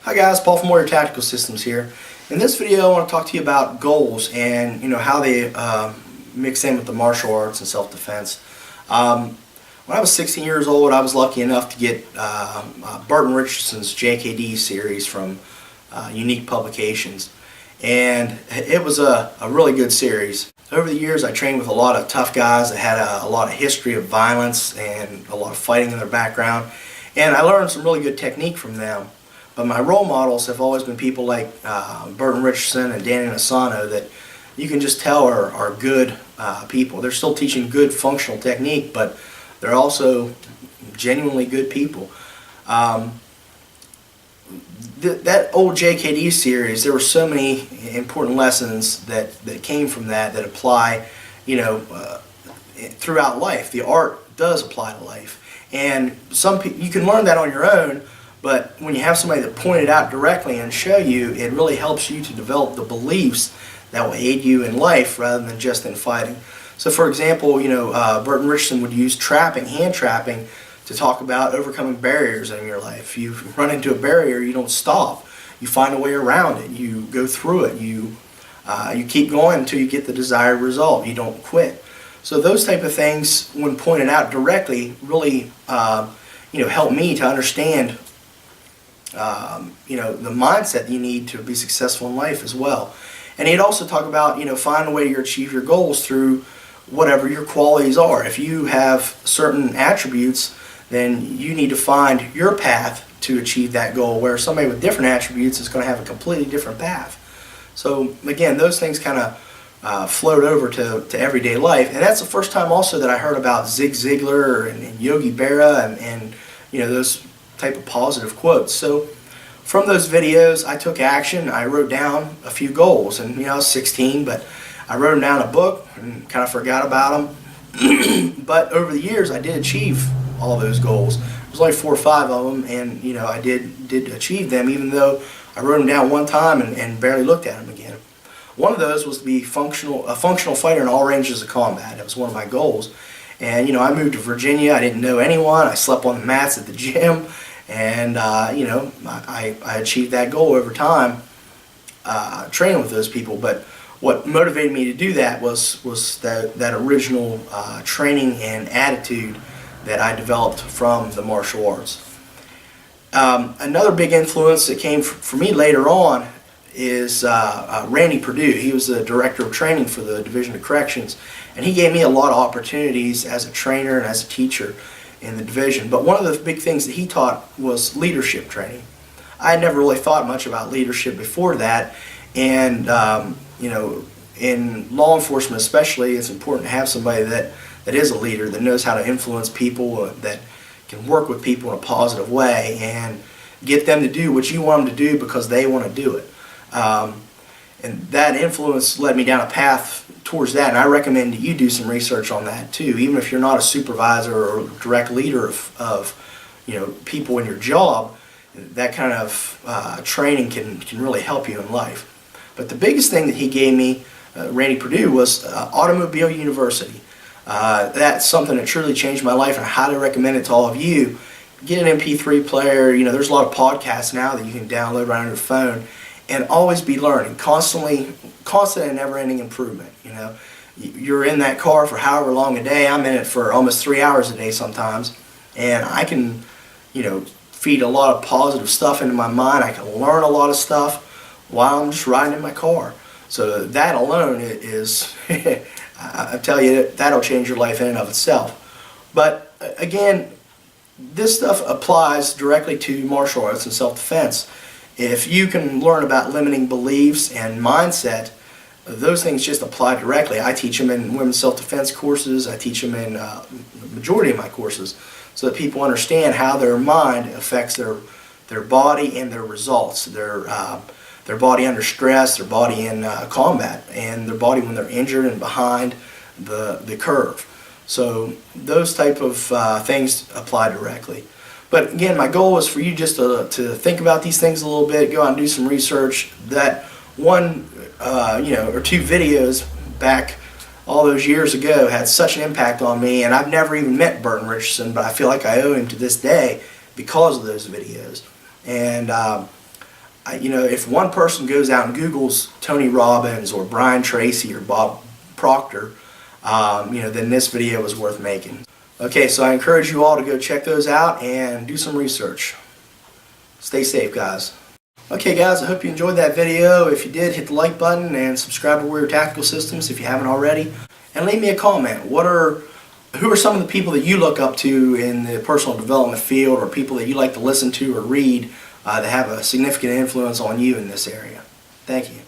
Hi guys, Paul from Warrior Tactical Systems here. In this video I want to talk to you about goals and how they mix in with the martial arts and self-defense. When I was 16 years old, I was lucky enough to get Burton Richardson's JKD series from Unique Publications, and it was a really good series. Over the years I trained with a lot of tough guys that had a lot of history of violence and a lot of fighting in their background, and I learned some really good technique from them. But my role models have always been people like Burton Richardson and Danny Inosanto that you can just tell are good people. They're still teaching good functional technique, but they're also genuinely good people. That old JKD series, there were so many important lessons that came from that apply, throughout life. The art does apply to life, and some people, you can learn that on your own. But when you have somebody that point it out directly and show you, it really helps you to develop the beliefs that will aid you in life rather than just in fighting. So for example, Burton Richardson would use trapping, hand trapping, to talk about overcoming barriers in your life. If you run into a barrier, you don't stop. You find a way around it. You go through it. You keep going until you get the desired result. You don't quit. So those type of things, when pointed out directly, really help me to understand the mindset that you need to be successful in life as well. And he'd also talk about, find a way to achieve your goals through whatever your qualities are. If you have certain attributes, then you need to find your path to achieve that goal, where somebody with different attributes is going to have a completely different path. So again, those things kind of float over to everyday life. And that's the first time also that I heard about Zig Ziglar and Yogi Berra and those type of positive quotes. So from those videos I took action. I wrote down a few goals, and I was 16, but I wrote them down in a book and kind of forgot about them. But over the years I did achieve all those goals. There was only 4 or 5 of them, and I did achieve them, even though I wrote them down one time and barely looked at them again. One of those was to be a functional fighter in all ranges of combat. That was one of my goals. And I moved to Virginia. I didn't know anyone. I slept on the mats at the gym, and I achieved that goal over time, training with those people. But what motivated me to do that was that original training and attitude that I developed from the martial arts. Another big influence that came for me later on is Randy Perdue. He was the director of training for the Division of Corrections, and he gave me a lot of opportunities as a trainer and as a teacher in the division. But one of the big things that he taught was leadership training. I had never really thought much about leadership before that, and in law enforcement especially, it's important to have somebody that is a leader, that knows how to influence people, that can work with people in a positive way and get them to do what you want them to do because they want to do it. And that influence led me down a path towards that, and I recommend that you do some research on that too. Even if you're not a supervisor or direct leader of people in your job, that kind of training can really help you in life. But the biggest thing that he gave me, Randy Perdue, was Automobile University. That's something that truly changed my life, and I highly recommend it to all of you. Get an MP3 player. There's a lot of podcasts now that you can download right on your phone, and always be learning, constant and never-ending improvement. You're in that car for however long a day. I'm in it for almost 3 hours a day sometimes, and I can feed a lot of positive stuff into my mind. I can learn a lot of stuff while I'm just riding in my car. So that alone is I tell you, that'll change your life in and of itself. But again, this stuff applies directly to martial arts and self-defense. If you can learn about limiting beliefs and mindset, those things just apply directly. I teach them in women's self-defense courses. I teach them in the majority of my courses, so that people understand how their mind affects their body and their results. Their body under stress, their body in combat, and their body when they're injured and behind the curve. So those type of things apply directly. But again, my goal is for you just to think about these things a little bit, go out and do some research. That one or 2 videos back all those years ago had such an impact on me, and I've never even met Burton Richardson, but I feel like I owe him to this day because of those videos. And if one person goes out and Googles Tony Robbins or Brian Tracy or Bob Proctor, then this video was worth making. Okay, so I encourage you all to go check those out and do some research. Stay safe, guys. Okay, guys, I hope you enjoyed that video. If you did, hit the like button and subscribe to Warrior Tactical Systems if you haven't already. And leave me a comment. Who are some of the people that you look up to in the personal development field, or people that you like to listen to or read that have a significant influence on you in this area? Thank you.